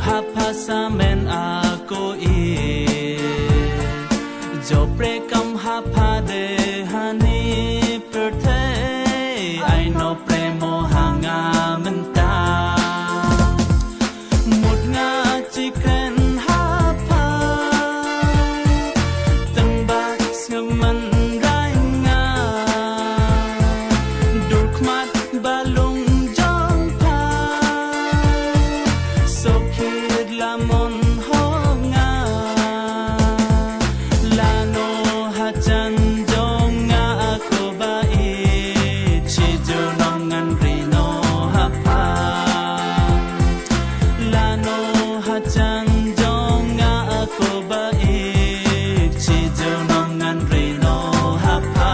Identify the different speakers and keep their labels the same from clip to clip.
Speaker 1: Hapasamen ako Jopre kam hapade hani perthe I know premo hanga menta Mut nga chikren hapa Tembak ngaman rai nga Durkmat balung jong pa Sokid lamon honga Lano hajan dong nga ako bait Chijo nongan rino hapa Lano hajan dong nga ako bait Chijo nongan rino hapa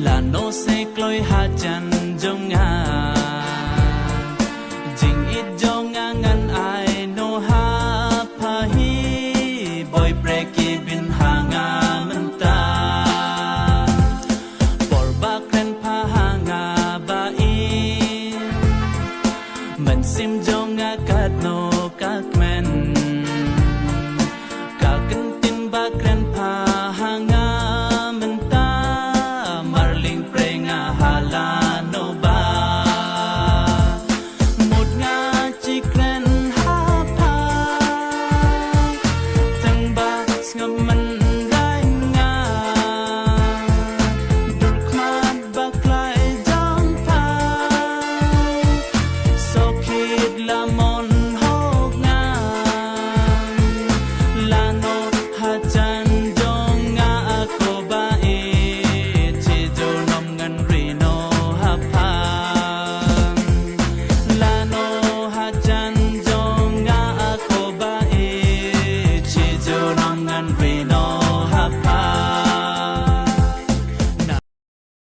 Speaker 1: Lano se kloi hajan jonga Jing it jonga ngan ai no ha pahi Boy breki bin hanga menta Por bakren pa hanga bain Men sim